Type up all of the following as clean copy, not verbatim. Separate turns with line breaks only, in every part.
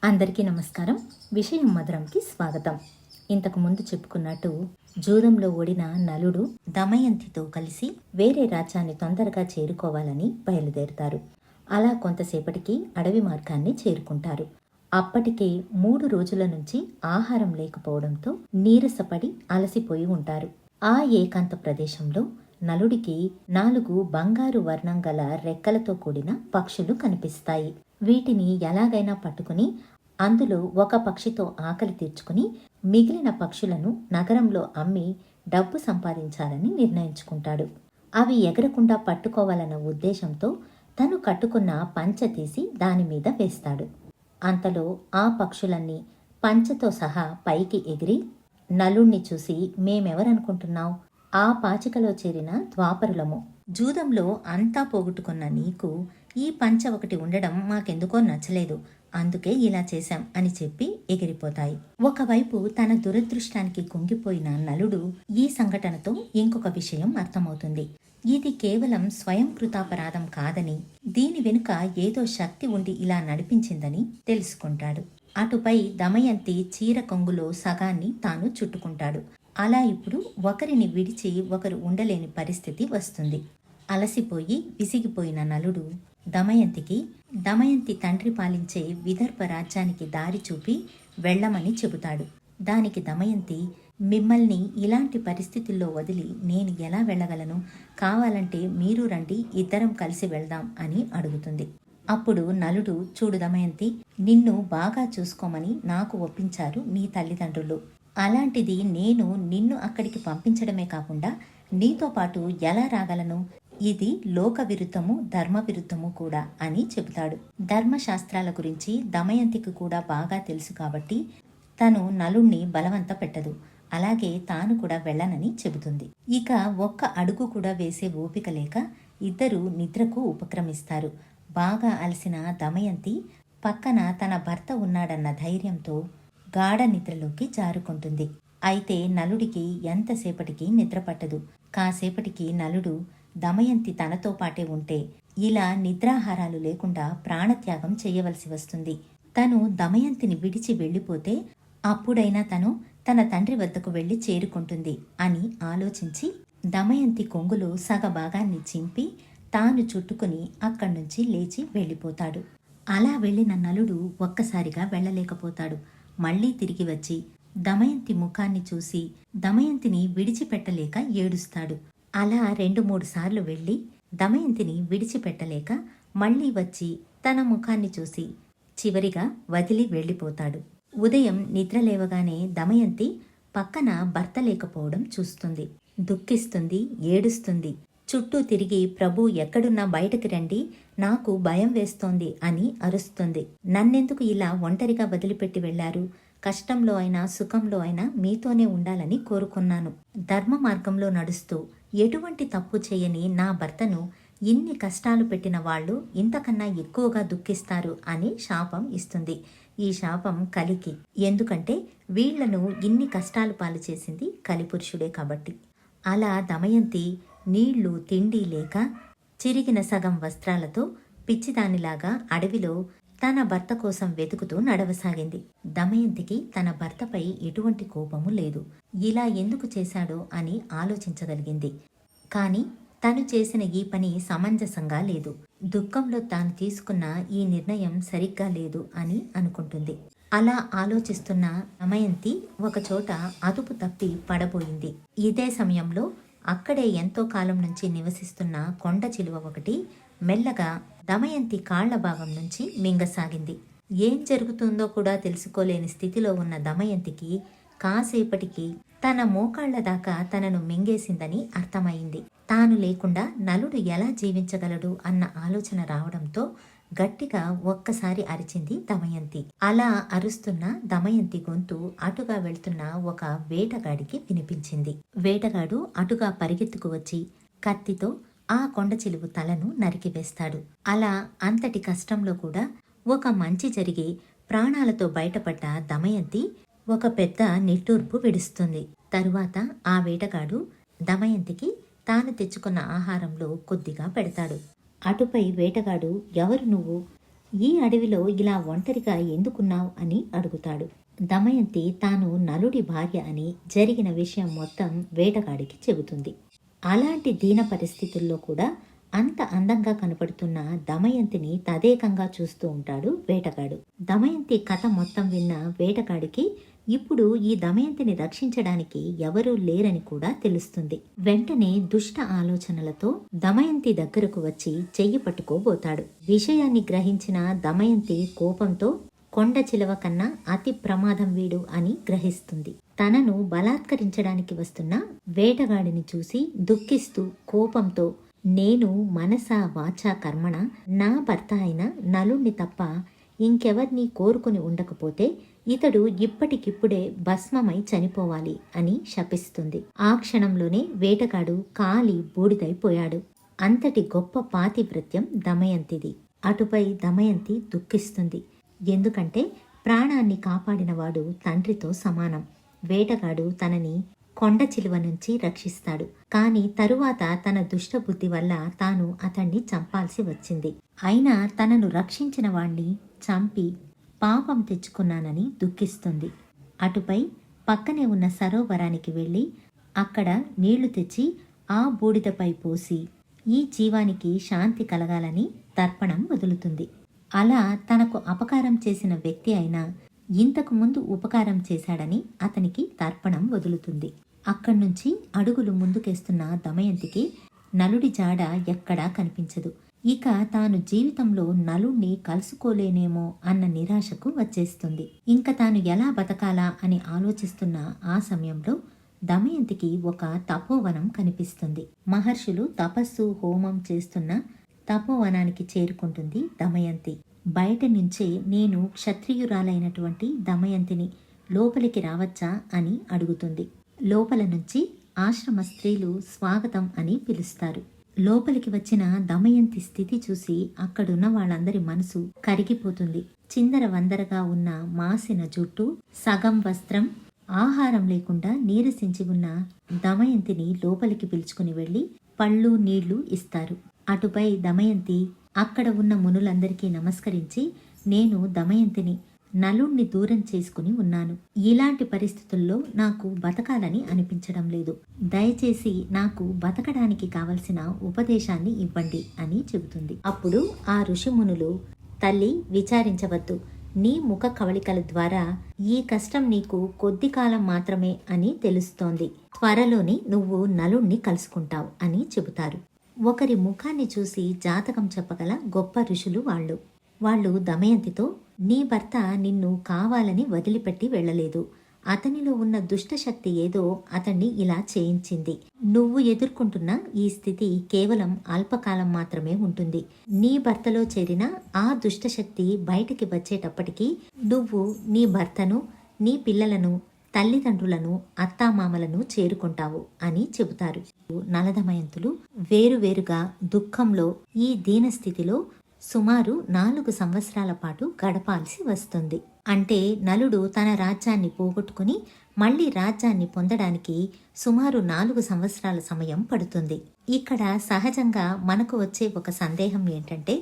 అందరికీ నమస్కారం. విషయం మధురంకి స్వాగతం. ఇంతకు ముందు చెప్పుకున్నట్టు జూదంలో ఓడిన నలుడు దమయంతితో కలిసి వేరే రాజ్యాన్ని తొందరగా చేరుకోవాలని బయలుదేరుతారు. అలా కొంతసేపటికి అడవి మార్గాన్ని చేరుకుంటారు. అప్పటికే 3 రోజుల నుంచి ఆహారం లేకపోవడంతో నీరసపడి అలసిపోయి ఉంటారు. ఆ ఏకాంత ప్రదేశంలో నలుడికి 4 బంగారు వర్ణం గల రెక్కలతో కూడిన పక్షులు కనిపిస్తాయి. వీటిని ఎలాగైనా పట్టుకుని అందులో ఒక పక్షితో ఆకలి తీర్చుకుని మిగిలిన పక్షులను నగరంలో అమ్మి డబ్బు సంపాదించాలని నిర్ణయించుకుంటాడు. అవి ఎగరకుండా పట్టుకోవాలన్న ఉద్దేశంతో తను కట్టుకున్న పంచె తీసి దానిమీద వేస్తాడు. అంతలో ఆ పక్షులన్నీ పంచెతో సహా పైకి ఎగిరి నలుణ్ణి చూసి, మేమెవరనుకుంటున్నావు? ఆ పాచికలో చేరిన ద్వాపరులము. జూదంలో అంతా పోగొట్టుకున్న నీకు ఈ పంచ ఒకటి ఉండడం మాకెందుకో నచ్చలేదు, అందుకే ఇలా చేశాం అని చెప్పి ఎగిరిపోతాయి. ఒకవైపు తన దురదృష్టానికి కుంగిపోయిన నలుడు ఈ సంఘటనతో ఇంకొక విషయం అర్థమవుతుంది. ఇది కేవలం స్వయం కృతాపరాధం కాదని, దీని వెనుక ఏదో శక్తి ఉండి ఇలా నడిపించిందని తెలుసుకుంటాడు. అటుపై దమయంతి చీర కొంగులో సగాన్ని తాను చుట్టుకుంటాడు. అలా ఇప్పుడు ఒకరిని విడిచి ఒకరు ఉండలేని పరిస్థితి వస్తుంది. అలసిపోయి విసిగిపోయిన నలుడు దమయంతి తండ్రి పాలించే విదర్భ రాజ్యానికి దారి చూపి వెళ్ళమని చెబుతాడు. దానికి దమయంతి, మిమ్మల్ని ఇలాంటి పరిస్థితుల్లో వదిలి నేను ఎలా వెళ్ళగలను? కావాలంటే మీరు రండి, ఇద్దరం కలిసి వెళ్దాం అని అడుగుతుంది. అప్పుడు నలుడు, చూడు దమయంతి, నిన్ను బాగా చూసుకోమని నాకు ఒప్పించారు నీ తల్లిదండ్రులు. అలాంటిది నేను నిన్ను అక్కడికి పంపించడమే కాకుండా నీతో పాటు ఎలా రాగలను? ఇది లోక విరుద్ధము, ధర్మ విరుద్ధము కూడా అని చెబుతాడు. ధర్మశాస్త్రాల గురించి దమయంతికి కూడా బాగా తెలుసు కాబట్టి తను నలుణ్ణి బలవంత పెట్టదు. అలాగే తాను కూడా వెళ్ళనని చెబుతుంది. ఇక ఒక్క అడుగు కూడా వేసే ఓపిక లేక ఇద్దరు నిద్రకు ఉపక్రమిస్తారు. బాగా అలసిన దమయంతి పక్కన తన భర్త ఉన్నాడన్న ధైర్యంతో గాఢ నిద్రలోకి జారుకుంటుంది. అయితే నలుడికి ఎంతసేపటికి నిద్ర పట్టదు. కాసేపటికి నలుడు దమయంతి తనతో పాటే ఉంటే ఇలా నిద్రాహారాలు లేకుండా ప్రాణత్యాగం చేయవలసి వస్తుంది. తను దమయంతిని విడిచి వెళ్ళిపోతే అప్పుడైనా తను తన తండ్రి వద్దకు వెళ్లి చేరుకుంటుంది అని ఆలోచించి దమయంతి కొంగులో సగభాగాన్ని చింపి తాను చుట్టుకుని అక్కడి నుంచి లేచి వెళ్ళిపోతాడు. అలా వెళ్లిన నలుడు ఒక్కసారిగా వెళ్ళలేకపోతాడు. మళ్లీ తిరిగి వచ్చి దమయంతి ముఖాన్ని చూసి దమయంతిని విడిచిపెట్టలేక ఏడుస్తాడు. అలా 2-3 సార్లు వెళ్ళి దమయంతిని విడిచిపెట్టలేక మళ్లీ వచ్చి తన ముఖాన్ని చూసి చివరిగా వదిలి వెళ్ళిపోతాడు. ఉదయం నిద్ర లేవగానే దమయంతి పక్కన భర్త లేకపోవడం చూస్తుంది. దుఃఖిస్తుంది, ఏడుస్తుంది. చుట్టూ తిరిగి, ప్రభు ఎక్కడున్నా బయటకు రండి, నాకు భయం వేస్తోంది అని అరుస్తుంది. నన్నెందుకు ఇలా ఒంటరిగా వదిలిపెట్టి వెళ్లారు? కష్టంలో అయినా సుఖంలో అయినా మీతోనే ఉండాలని కోరుకున్నాను. ధర్మ మార్గంలో నడుస్తూ ఎటువంటి తప్పు చేయని నా భర్తను ఇన్ని కష్టాలు పెట్టిన వాళ్ళు ఇంతకన్నా ఎక్కువగా దుఃఖిస్తారు అని శాపం ఇస్తుంది. ఈ శాపం కలికి. ఎందుకంటే వీళ్లను ఇన్ని కష్టాలు పాలు చేసింది కలిపురుషుడే కాబట్టి. అలా దమయంతి నీళ్లు తిండి లేక చిరిగిన సగం వస్త్రాలతో పిచ్చిదానిలాగా అడవిలో తన భర్త కోసం వెతుకుతూ నడవసాగింది. దమయంతికి తన భర్తపై ఎటువంటి కోపము లేదు. ఇలా ఎందుకు చేశాడో అని ఆలోచించగలిగింది. కాని తను చేసిన ఈ పని సమంజసంగా లేదు. దుఃఖంలో తాను తీసుకున్న ఈ నిర్ణయం సరిగ్గా లేదు అని అనుకుంటుంది. అలా ఆలోచిస్తున్న దమయంతి ఒకచోట అదుపు తప్పి పడబోయింది. ఇదే సమయంలో అక్కడే ఎంతో కాలం నుంచి నివసిస్తున్న కొండ చిలువ ఒకటి మెల్లగా దమయంతి కాళ్ల భాగం నుంచి మింగసాగింది. ఏం జరుగుతుందో కూడా తెలుసుకోలేని స్థితిలో ఉన్న దమయంతికి కాసేపటికి తన మోకాళ్ల దాకా తనను మింగేసిందని అర్థమైంది. తాను లేకుండా నలుడు ఎలా జీవించగలడు అన్న ఆలోచన రావడంతో గట్టిగా ఒక్కసారి అరిచింది దమయంతి. అలా అరుస్తున్న దమయంతి గొంతు అటుగా వెళ్తున్న ఒక వేటగాడికి వినిపించింది. వేటగాడు అటుగా పరిగెత్తుకు వచ్చి కత్తితో ఆ కొండ చిలువు తలను నరికివేస్తాడు. అలా అంతటి కష్టంలో కూడా ఒక మంచి జరిగి ప్రాణాలతో బయటపడ్డ దమయంతి ఒక పెద్ద నిట్టూర్పు విడుస్తుంది. తరువాత ఆ వేటగాడు దమయంతికి తాను తెచ్చుకున్న ఆహారంలో కొద్దిగా పెడతాడు. అటుపై వేటగాడు, ఎవరు నువ్వు? ఈ అడవిలో ఇలా ఒంటరిగా ఎందుకున్నావు అని అడుగుతాడు. దమయంతి తాను నలుడి భార్య అని జరిగిన విషయం మొత్తం వేటగాడికి చెబుతుంది. అలాంటి దీన పరిస్థితుల్లో కూడా అంత అందంగా కనపడుతున్న దమయంతిని తదేకంగా చూస్తూ ఉంటాడు వేటగాడు. దమయంతి కథ మొత్తం విన్న వేటగాడికి ఇప్పుడు ఈ దమయంతిని రక్షించడానికి ఎవరూ లేరని కూడా తెలుస్తుంది. వెంటనే దుష్ట ఆలోచనలతో దమయంతి దగ్గరకు వచ్చి చెయ్యి పట్టుకోబోతాడు. విషయాన్ని గ్రహించిన దమయంతి కోపంతో కొండ చిలవ కన్నా అతి ప్రమాదం వీడు అని గ్రహిస్తుంది. తనను బలాత్కరించడానికి వస్తున్న వేటగాడిని చూసి దుఃఖిస్తూ కోపంతో, నేను మనసా వాచా కర్మణ నా భర్త అయిన నలుణ్ణి తప్ప ఇంకెవర్నీ కోరుకుని ఉండకపోతే ఇతడు ఇప్పటికిప్పుడే భస్మమై చనిపోవాలి అని శపిస్తుంది. ఆ క్షణంలోనే వేటగాడు కాలి బూడిదైపోయాడు. అంతటి గొప్ప పాతివ్రత్యం దమయంతిది. అటుపై దమయంతి దుఃఖిస్తుంది. ఎందుకంటే ప్రాణాన్ని కాపాడినవాడు తండ్రితో సమానం. వేటగాడు తనని కొండ చిలువ నుంచి రక్షిస్తాడు. కాని తరువాత తన దుష్టబుద్ధి వల్ల తాను అతన్ని చంపాల్సి వచ్చింది. అయినా తనను రక్షించిన వాణ్ణి చంపి పాపం తెచ్చుకున్నానని దుఃఖిస్తుంది. అటుపై పక్కనే ఉన్న సరోవరానికి వెళ్ళి అక్కడ నీళ్లు తెచ్చి ఆ బూడిదపై పోసి ఈ జీవానికి శాంతి కలగాలని తర్పణం వదులుతుంది. అలా తనకు అపకారం చేసిన వ్యక్తి అయినా ఇంతకు ముందు ఉపకారం చేశాడని అతనికి తర్పణం వదులుతుంది. అక్కడ్నుంచి అడుగులు ముందుకేస్తున్న దమయంతికి నలుడి జాడ ఎక్కడా కనిపించదు. ఇక తాను జీవితంలో నలుణ్ణి కలుసుకోలేనేమో అన్న నిరాశకు వచ్చేస్తుంది. ఇంక తాను ఎలా బతకాలా అని ఆలోచిస్తున్న ఆ సమయంలో దమయంతికి ఒక తపోవనం కనిపిస్తుంది. మహర్షులు తపస్సు హోమం చేస్తున్న తపోవనానికి చేరుకుంటుంది దమయంతి. బయట నుంచే నేను క్షత్రియురాలైనటువంటి దమయంతిని, లోపలికి రావచ్చా అని అడుగుతుంది. లోపల నుంచి ఆశ్రమ స్త్రీలు స్వాగతం అని పిలుస్తారు. లోపలికి వచ్చిన దమయంతి స్థితి చూసి అక్కడున్న వాళ్ళందరి మనసు కరిగిపోతుంది. చిందర వందరగా ఉన్న మాసిన జుట్టు, సగం వస్త్రం, ఆహారం లేకుండా నీరసించి ఉన్న దమయంతిని లోపలికి పిలుచుకుని వెళ్లి పళ్ళు నీళ్లు ఇస్తారు. అటుపై దమయంతి అక్కడ ఉన్న మునులందరికీ నమస్కరించి, నేను దమయంతిని, నలుణ్ణి దూరం చేసుకుని ఉన్నాను. ఇలాంటి పరిస్థితుల్లో నాకు బతకాలని అనిపించడం లేదు. దయచేసి నాకు బతకడానికి కావలసిన ఉపదేశాన్ని ఇవ్వండి అని చెబుతుంది. అప్పుడు ఆ ఋషిమునులు, తల్లి విచారించవద్దు, నీ ముఖ కవళికల ద్వారా ఈ కష్టం నీకు కొద్ది కాలం మాత్రమే అని తెలుస్తోంది. త్వరలోనే నువ్వు నలుణ్ణి కలుసుకుంటావు అని చెబుతారు. ఒకరి ముఖాన్ని చూసి జాతకం చెప్పగల గొప్ప ఋషులు వాళ్ళు దమయంతితో, నీ భర్త నిన్ను కావాలని వదిలిపెట్టి వెళ్ళలేదు. అతనిలో ఉన్న దుష్టశక్తి ఏదో అతన్ని ఇలా చేయించింది. నువ్వు ఎదుర్కొంటున్న ఈ స్థితి కేవలం అల్పకాలం మాత్రమే ఉంటుంది. నీ భర్తలో చేరిన ఆ దుష్టశక్తి బయటికి వచ్చేటప్పటికీ నువ్వు నీ భర్తను, నీ పిల్లలను, తల్లిదండ్రులను, అత్తామామలను చేరుకుంటావు అని చెబుతారు. నలదమయంతులు వేరువేరుగా దుఃఖంలో ఈ దీనస్థితిలో సుమారు 4 సంవత్సరాల పాటు గడపాల్సి వస్తుంది. అంటే నలుడు తన రాజ్యాన్ని పోగొట్టుకుని మళ్లీ రాజ్యాన్ని పొందడానికి సుమారు 4 సంవత్సరాల సమయం పడుతుంది. ఇక్కడ సహజంగా మనకు వచ్చే ఒక సందేహం ఏంటంటే,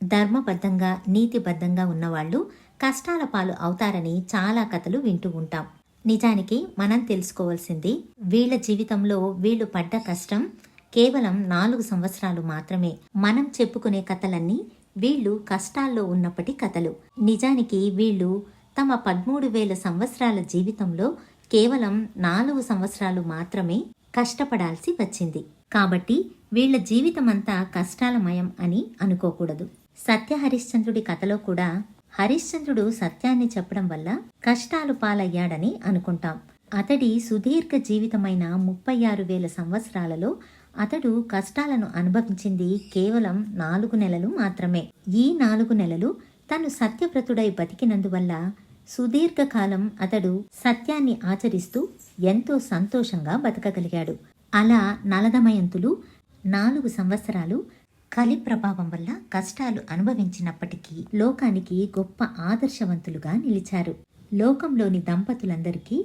ధర్మబద్ధంగా నీతిబద్ధంగా ఉన్నవాళ్లు కష్టాల పాలు అవుతారని చాలా కథలు వింటూ ఉంటాం. నిజానికి మనం తెలుసుకోవాల్సింది, వీళ్ల జీవితంలో వీళ్లు పడ్డ కష్టం కేవలం 4 సంవత్సరాలు మాత్రమే. మనం చెప్పుకునే కథలన్నీ వీళ్ళు కష్టాల్లో ఉన్నప్పటి కథలు. నిజానికి వీళ్ళు తమ 13,000 సంవత్సరాల జీవితంలో కేవలం 4 సంవత్సరాలు మాత్రమే కష్టపడాల్సి వచ్చింది. కాబట్టి వీళ్ల జీవితమంతా కష్టాలమయం అని అనుకోకూడదు. సత్య హరిశ్చంద్రుడి కథలో కూడా హరిశ్చంద్రుడు సత్యాన్ని చెప్పడం వల్ల కష్టాలు పాలయ్యాడని అనుకుంటాం. అతడి సుదీర్ఘ జీవితమైన 36,000 సంవత్సరాలలో అతడు కష్టాలను అనుభవించింది కేవలం 4 నెలలు మాత్రమే. ఈ 4 నెలలు తను సత్యవ్రతుడై బతికినందువల్ల సుదీర్ఘకాలం అతడు సత్యాన్ని ఆచరిస్తూ ఎంతో సంతోషంగా బతకగలిగాడు. అలా నలదమయంతులు 4 సంవత్సరాలు కలి ప్రభావం వల్ల కష్టాలు అనుభవించినప్పటికీ లోకానికి గొప్ప ఆదర్శవంతులుగా నిలిచారు. లోకంలోని దంపతులందరికీ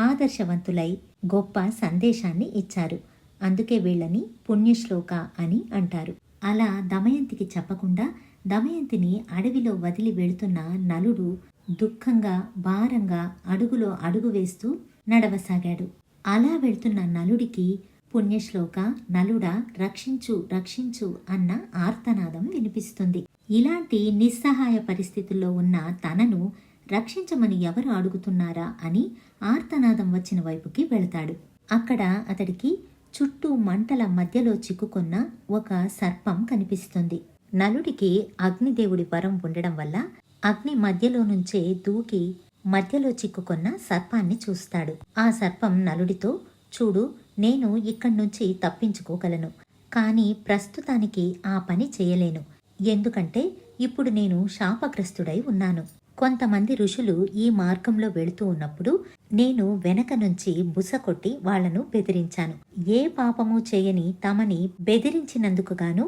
ఆదర్శవంతులై గొప్ప సందేశాన్ని ఇచ్చారు. అందుకే వీళ్ళని పుణ్యశ్లోక అని అంటారు. అలా దమయంతికి చెప్పకుండా దమయంతిని అడవిలో వదిలి వెళుతున్న నలుడు దుఃఖంగా భారంగా అడుగులో అడుగు వేస్తూ నడవసాగాడు. అలా వెళ్తున్న నలుడికి పుణ్యశ్లోక నలుడా రక్షించు రక్షించు అన్న ఆర్తనాదం వినిపిస్తుంది. ఇలాంటి నిస్సహాయ పరిస్థితుల్లో ఉన్న తనను రక్షించమని ఎవరు అడుగుతున్నారా అని ఆర్తనాదం వచ్చిన వైపుకి వెళతాడు. అక్కడ అతడికి చుట్టూ మంటల మధ్యలో చిక్కుకున్న ఒక సర్పం కనిపిస్తుంది. నలుడికి అగ్నిదేవుడి వరం ఉండడం వల్ల అగ్ని మధ్యలో నుంచే దూకి మధ్యలో చిక్కుకున్న సర్పాన్ని చూస్తాడు. ఆ సర్పం నలుడితో, చూడు, నేను ఇక్కడి నుంచి తప్పించుకోగలను, కానీ ప్రస్తుతానికి ఆ పని చేయలేను. ఎందుకంటే ఇప్పుడు నేను శాపగ్రస్తుడై ఉన్నాను. కొంతమంది ఋషులు ఈ మార్గంలో వెళుతూ ఉన్నప్పుడు నేను వెనక నుంచి బుస కొట్టి వాళ్లను బెదిరించాను. ఏ పాపము చేయని తమని బెదిరించినందుకు గాను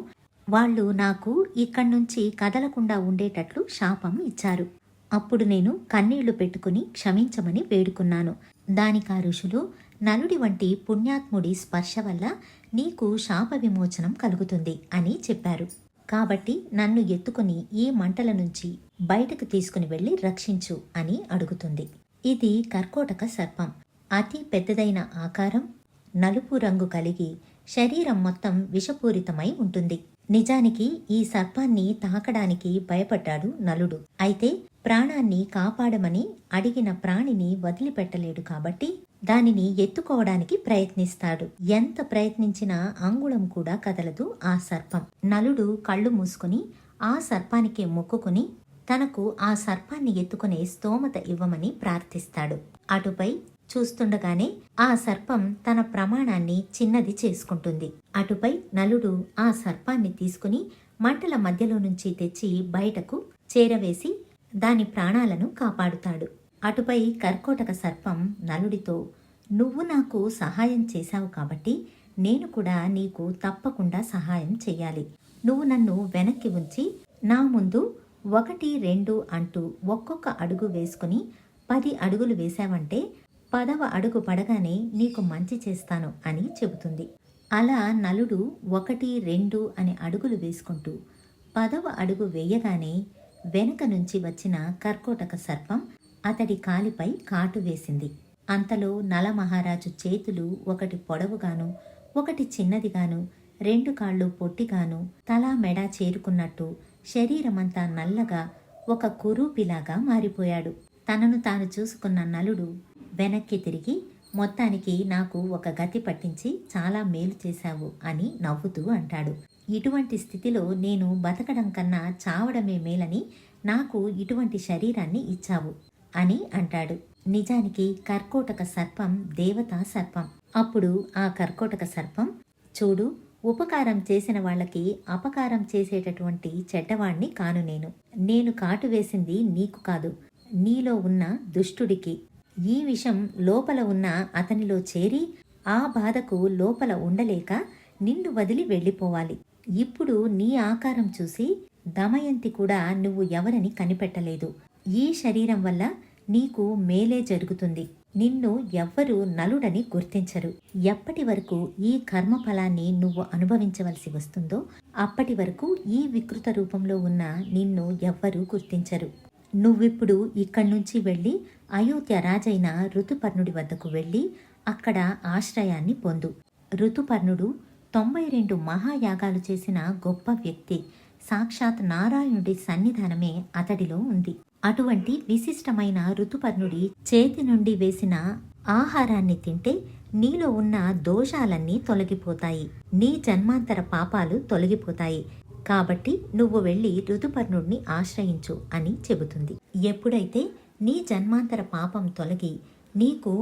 వాళ్ళు నాకు ఇక్కడి నుంచి కదలకుండా ఉండేటట్లు శాపం ఇచ్చారు. అప్పుడు నేను కన్నీళ్లు పెట్టుకుని క్షమించమని వేడుకున్నాను. దానికా ఋషులు, నలుడి వంటి పుణ్యాత్ముడి స్పర్శ వల్ల నీకు శాప విమోచనం కలుగుతుంది అని చెప్పారు. కాబట్టి నన్ను ఎత్తుకుని ఈ మంటల నుంచి బయటకు తీసుకుని వెళ్ళి రక్షించు అని అడుగుతుంది. ఇది కర్కోటక సర్పం. అతి పెద్దదైన ఆకారం, నలుపు రంగు కలిగి శరీరం మొత్తం విషపూరితమై ఉంటుంది. నిజానికి ఈ సర్పాన్ని తాకడానికి భయపడ్డాడు నలుడు. అయితే ప్రాణాన్ని కాపాడమని అడిగిన ప్రాణిని వదిలిపెట్టలేడు కాబట్టి దానిని ఎత్తుకోవడానికి ప్రయత్నిస్తాడు. ఎంత ప్రయత్నించినా అంగుళం కూడా కదలదు ఆ సర్పం. నలుడు కళ్ళు మూసుకుని ఆ సర్పానికి మొక్కుకుని తనకు ఆ సర్పాన్ని ఎత్తుకునే స్తోమత ఇవ్వమని ప్రార్థిస్తాడు. అటుపై చూస్తుండగానే ఆ సర్పం తన ప్రమాణాన్ని చిన్నది చేసుకుంటుంది. అటుపై నలుడు ఆ సర్పాన్ని తీసుకుని మంటల మధ్యలో నుంచి తెచ్చి బయటకు చేరవేసి దాని ప్రాణాలను కాపాడుతాడు. అటుపై కర్కోటక సర్పం నలుడితో, నువ్వు నాకు సహాయం చేశావు కాబట్టి నేను కూడా నీకు తప్పకుండా సహాయం చెయ్యాలి. నువ్వు నన్ను వెనక్కి ఉంచి నా ముందు 1, 2 అంటూ ఒక్కొక్క అడుగు వేసుకుని 10 అడుగులు వేశావంటే 10వ అడుగు పడగానే నీకు మంచి చేస్తాను అని చెబుతుంది. అలా నలుడు 1, 2 అని అడుగులు వేసుకుంటూ 10వ అడుగు వేయగానే వెనక నుంచి వచ్చిన కర్కోటక సర్పం అతడి కాలిపై కాటు వేసింది. అంతలో నలమహారాజు చేతులు ఒకటి పొడవుగాను ఒకటి చిన్నదిగాను 2 కాళ్ళు పొట్టిగాను తలా మెడ చేరుకున్నట్టు శరీరమంతా నల్లగా ఒక కురూపిలాగా మారిపోయాడు. తనను తాను చూసుకున్న నలుడు వెనక్కి తిరిగి, మొత్తానికి నాకు ఒక గతి పట్టించి చాలా మేలు చేశావు అని నవ్వుతూ అంటాడు. ఇటువంటి స్థితిలో నేను బతకడం కన్నా చావడమే మేలని నాకు ఇటువంటి శరీరాన్ని ఇచ్చావు అని అంటాడు. నిజానికి కర్కోటక సర్పం దేవతా సర్పం. అప్పుడు ఆ కర్కోటక సర్పం, చూడు, ఉపకారం చేసిన వాళ్ళకి అపకారం చేసేటటువంటి చెడ్డవాణ్ణి కాను. నేను కాటు వేసింది నీకు కాదు, నీలో ఉన్న దుష్టుడికి. ఈ విషం లోపల ఉన్న అతనిలో చేరి ఆ బాధకు లోపల ఉండలేక నిన్ను వదిలి వెళ్ళిపోవాలి. ఇప్పుడు నీ ఆకారం చూసి దమయంతి కూడా నువ్వు ఎవరని కనిపెట్టలేదు. ఈ శరీరం వల్ల నీకు మేలే జరుగుతుంది. నిన్ను ఎవ్వరూ నలుడని గుర్తించరు. ఎప్పటి వరకు ఈ కర్మఫలాన్ని నువ్వు అనుభవించవలసి వస్తుందో అప్పటి వరకు ఈ వికృత రూపంలో ఉన్న నిన్ను ఎవ్వరూ గుర్తించరు. నువ్విప్పుడు ఇక్కడి నుంచి వెళ్ళి అయోధ్య రాజైన ఋతుపర్ణుడి వద్దకు వెళ్ళి అక్కడ ఆశ్రయాన్ని పొందు. ఋతుపర్ణుడు 92 మహాయాగాలు చేసిన గొప్ప వ్యక్తి. సాక్షాత్ నారాయణుడి సన్నిధానమే అతడిలో ఉంది. అటువంటి విశిష్టమైన ఋతుపర్ణుడి చేతి నుండి వేసిన ఆహారాన్ని తింటే నీలో ఉన్న దోషాలన్నీ తొలగిపోతాయి, నీ జన్మాంతర పాపాలు తొలగిపోతాయి. కాబట్టి నువ్వు వెళ్ళి ఋతుపర్ణుడిని ఆశ్రయించు అని చెబుతుంది. ఎప్పుడైతే నీ జన్మాంతర పాపం తొలగి నీకు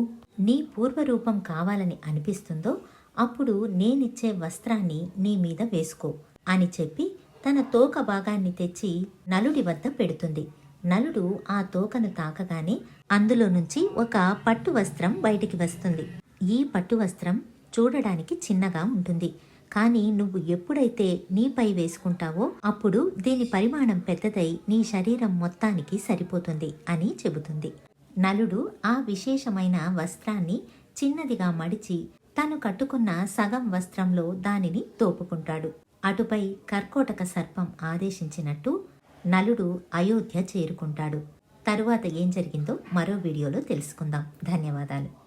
నీ పూర్వరూపం కావాలని అనిపిస్తుందో అప్పుడు నేనిచ్చే వస్త్రాన్ని నీ మీద వేసుకో అని చెప్పి తన తోక భాగాన్ని తెచ్చి నలుడి వద్ద పెడుతుంది. నలుడు ఆ తోకను తాకగానే అందులో నుంచి ఒక పట్టు వస్త్రం బయటికి వస్తుంది. ఈ పట్టు వస్త్రం చూడడానికి చిన్నగా ఉంటుంది, కానీ నువ్వు ఎప్పుడైతే నీపై వేసుకుంటావో అప్పుడు దీని పరిమాణం పెద్దదై నీ శరీరం మొత్తానికి సరిపోతుంది అని చెబుతుంది. నలుడు ఆ విశేషమైన వస్త్రాన్ని చిన్నదిగా మడిచి తను కట్టుకున్న సగం వస్త్రంలో దానిని తోపుకుంటాడు. అటుపై కర్కోటక సర్పం ఆదేశించినట్టు నలుడు అయోధ్య చేరుకుంటాడు. తరువాత ఏం జరిగిందో మరో వీడియోలో తెలుసుకుందాం. ధన్యవాదాలు.